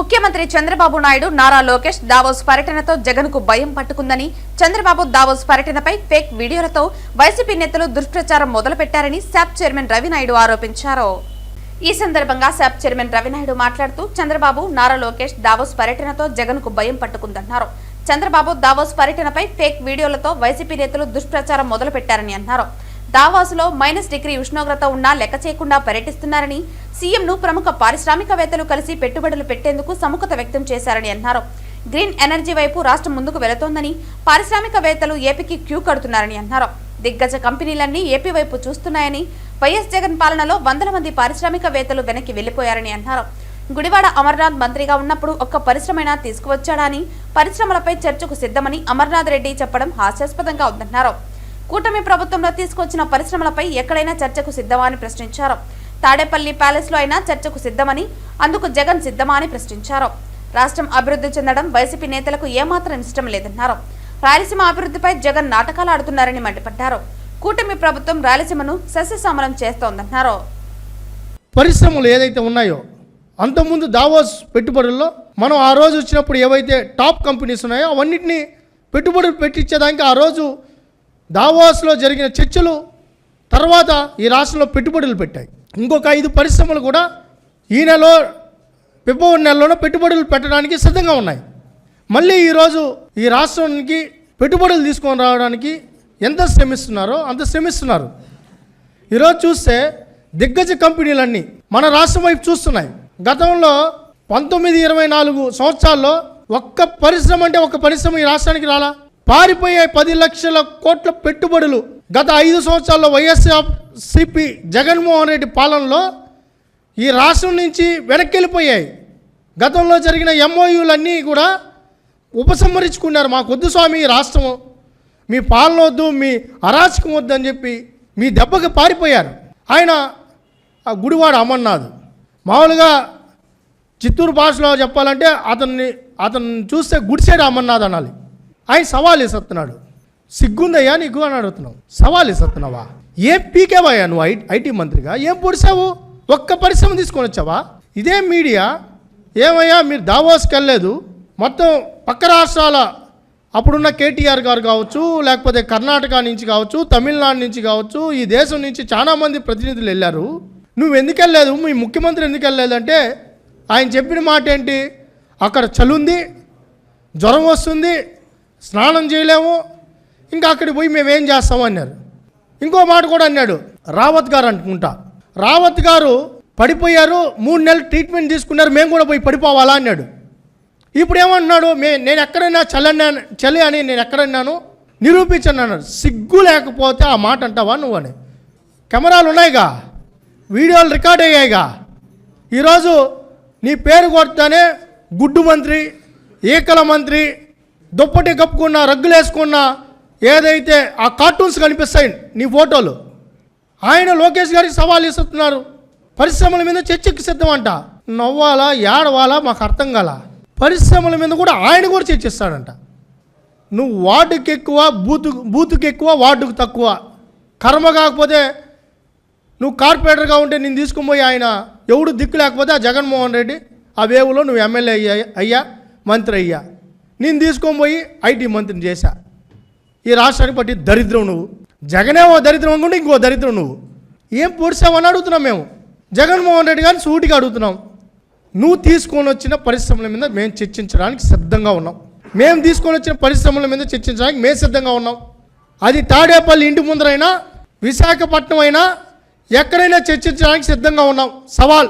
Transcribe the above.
ముఖ్యమంత్రి చంద్రబాబు నాయుడు నారా లోకేష్ దావోస్ పర్యటనతో జగన్కు భయం పట్టుకుందని, చంద్రబాబు దావోస్ పర్యటనపై ఫేక్ వీడియోలతో వైసీపీ నేతలు దుష్ప్రచారం మొదలుపెట్టారని శాప్ చైర్మన్ రవినాయుడు ఆరోపించారు. ఈ సందర్భంగా శాప్ చైర్మన్ రవినాయుడు మాట్లాడుతూ చంద్రబాబు నారా లోకేష్ దావోస్ పర్యటనతో జగన్కు భయం పట్టుకుందన్నారు. చంద్రబాబు దావోస్ పర్యటనపై ఫేక్ వీడియోలతో వైసీపీ నేతలు దుష్ప్రచారం మొదలుపెట్టారని అన్నారు. దావాసులో -డిగ్రీ ఉష్ణోగ్రత ఉన్నా లెక్క చేయకుండా పర్యటిస్తున్నారని, సీఎంను ప్రముఖ పారిశ్రామికవేత్తలు కలిసి పెట్టుబడులు పెట్టేందుకు సముఖత వ్యక్తం చేశారని అన్నారు. గ్రీన్ ఎనర్జీ వైపు రాష్ట్రం ముందుకు వెళుతోందని, పారిశ్రామికవేత్తలు ఏపీకి క్యూ కడుతున్నారని అన్నారు. దిగ్గజ కంపెనీలన్నీ ఏపీ వైపు చూస్తున్నాయని, వైఎస్ జగన్ పాలనలో వందల మంది పారిశ్రామికవేత్తలు వెనక్కి వెళ్లిపోయారని అన్నారు. గుడివాడ అమర్నాథ్ మంత్రిగా ఉన్నప్పుడు ఒక్క పరిశ్రమైనా తీసుకువచ్చాడని, పరిశ్రమలపై చర్చకు సిద్ధమని అమర్నాథ్ రెడ్డి చెప్పడం హాస్యాస్పదంగా ఉందన్నారు. కూటమి ప్రభుత్వంలో తీసుకొచ్చిన పరిశ్రమలపై ఎక్కడైనా చర్చకు సిద్ధమా అని ప్రశ్నించారు. తాడేపల్లి ప్యాలెస్ లో అయినా చర్చకు సిద్ధమని, అందుకు జగన్ సిద్ధమా అని ప్రశ్నించారు. రాష్ట్రం అభివృద్ధి చెందడం వైసీపీ నేతలకు ఏమాత్రం ఇష్టం లేదన్నారు. రాయలసీమ అభివృద్ధిపై జగన్ నాటకాలు ఆడుతున్నారని మండిపడ్డారు. కూటమి ప్రభుత్వం రాయలసీమను సస్యశ్యామలం చేస్తోందన్నారు. పరిశ్రమలు ఏదైతే ఉన్నాయో అంతకుముందు దావోస్ పెట్టుబడుల్లో మనం ఆ రోజు వచ్చినప్పుడు ఏవైతే టాప్ కంపెనీస్ ఉన్నాయో అవన్నిటినీ పెట్టుబడులు పెట్టించేదానికి ఆ రోజు దావోస్లో జరిగిన చర్చలు తర్వాత ఈ రాష్ట్రంలో పెట్టుబడులు పెట్టాయి. ఇంకొక 5 పరిశ్రమలు కూడా ఈ నెలలో ఫిబ్రవరి నెలలోనే పెట్టుబడులు పెట్టడానికి సిద్ధంగా ఉన్నాయి. మళ్ళీ ఈరోజు ఈ రాష్ట్రానికి పెట్టుబడులు తీసుకొని రావడానికి ఎంత శ్రమిస్తున్నారో అంత శ్రమిస్తున్నారు. ఈరోజు చూస్తే దిగ్గజ కంపెనీలన్నీ మన రాష్ట్రం వైపు చూస్తున్నాయి. గతంలో 19-24 సంవత్సరాల్లో ఒక్క పరిశ్రమ అంటే ఒక్క పరిశ్రమ ఈ రాష్ట్రానికి రాలా. పారిపోయే 10 లక్షల కోట్ల పెట్టుబడులు గత 5 సంవత్సరాల్లో వైఎస్ఆర్సీపీ జగన్మోహన్ రెడ్డి పాలనలో ఈ రాష్ట్రం నుంచి వెనక్కి వెళ్ళిపోయాయి. గతంలో జరిగిన ఎంఓయూలన్నీ కూడా ఉపసంహరించుకున్నారు. మాకు వద్దు స్వామి ఈ రాష్ట్రం, మీ పాలన వద్దు, మీ అరాచకం వద్దు అని చెప్పి మీ దెబ్బకి పారిపోయారు. ఆయన ఆ గుడివాడ అమర్నాథ్ మామూలుగా చిత్తూరు భాషలో చెప్పాలంటే అతన్ని చూస్తే గుడిసేడు అమర్నాథ్ అనాలి. ఆయన సవాల్ వేస్తున్నాడు. సిగ్గుందయ్యా నీకు అని అడుగుతున్నావు. సవాల్ వేస్తున్నావా? ఏం పీకేవయ్యా నువ్వు ఐటీ మంత్రిగా? ఏం పొడిచావు? ఒక్క పరిశ్రమ తీసుకొని వచ్చావా? ఇదే మీడియా ఏమయ్యా మీరు దావోస్కి వెళ్ళలేదు, మొత్తం పక్క రాష్ట్రాల అప్పుడున్న కేటీఆర్ గారు కావచ్చు, లేకపోతే కర్ణాటక నుంచి కావచ్చు, తమిళనాడు నుంచి కావచ్చు, ఈ దేశం నుంచి చాలామంది ప్రతినిధులు వెళ్ళారు. నువ్వు ఎందుకు వెళ్ళలేదు? మీ ముఖ్యమంత్రి ఎందుకు వెళ్ళలేదంటే ఆయన చెప్పిన మాట ఏంటి? అక్కడ చలుంది, జ్వరం వస్తుంది, స్నానం చేయలేము, ఇంకా అక్కడికి పోయి మేమేం చేస్తాము అన్నారు. ఇంకో మాట కూడా అన్నాడు రావత్ గారు అనుకుంటా. రావత్ గారు పడిపోయారు, 3 నెలలు ట్రీట్మెంట్ తీసుకున్నారు, మేము కూడా పోయి పడిపోవాలా అన్నాడు. ఇప్పుడు ఏమంటున్నాడు? నేను ఎక్కడైనా చలి అని నేను ఎక్కడన్నాను నిరూపించను అన్నాడు. సిగ్గు లేకపోతే ఆ మాట అంటావా నువ్వు అని? కెమెరాలు ఉన్నాయిగా, వీడియోలు రికార్డ్ అయ్యాయిగా. ఈరోజు నీ పేరు కొడతానే గుడ్డు మంత్రి, ఏకల మంత్రి, దుప్పటి కప్పుకున్న, రగ్గులు వేసుకున్న ఏదైతే ఆ కార్టూన్స్ కనిపిస్తాయి నీ ఫోటోలు, ఆయన లోకేష్ గారికి సవాల్ ఇస్తున్నారు. పరిశ్రమల మీద చర్చకి సిద్ధమంట. నవ్వాలా ఏడవాలా మాకు అర్థం కాల. పరిశ్రమల మీద కూడా ఆయన కూడా చర్చిస్తాడంట. నువ్వు వార్డుకి ఎక్కువ, బూతుకి ఎక్కువ, వార్డుకు తక్కువ. కర్మ కాకపోతే నువ్వు కార్పొరేటర్గా ఉంటే నేను తీసుకుని పోయి ఆయన ఎవడు దిక్కు లేకపోతే ఆ జగన్మోహన్ రెడ్డి ఆ వేవులో నువ్వు ఎమ్మెల్యే అయ్యా, మంత్రి అయ్యా, నేను తీసుకొని పోయి ఐటీ మంత్రిని చేశా. ఈ రాష్ట్రానికి పట్టి దరిద్రం నువ్వు. జగనేమో దరిద్రం అనుకుంటే ఇంకో దరిద్రం నువ్వు. ఏం పొడిచావని అడుగుతున్నాం మేము. జగన్మోహన్ రెడ్డి గారిని సూటిగా అడుగుతున్నాం. నువ్వు తీసుకొని వచ్చిన పరిశ్రమల మీద మేము చర్చించడానికి సిద్ధంగా ఉన్నాం. మేము తీసుకొని వచ్చిన పరిశ్రమల మీద చర్చించడానికి మేము సిద్ధంగా ఉన్నాం. అది తాడేపల్లి ఇంటి ముందరైనా, విశాఖపట్నం అయినా, ఎక్కడైనా చర్చించడానికి సిద్ధంగా ఉన్నాం. సవాల్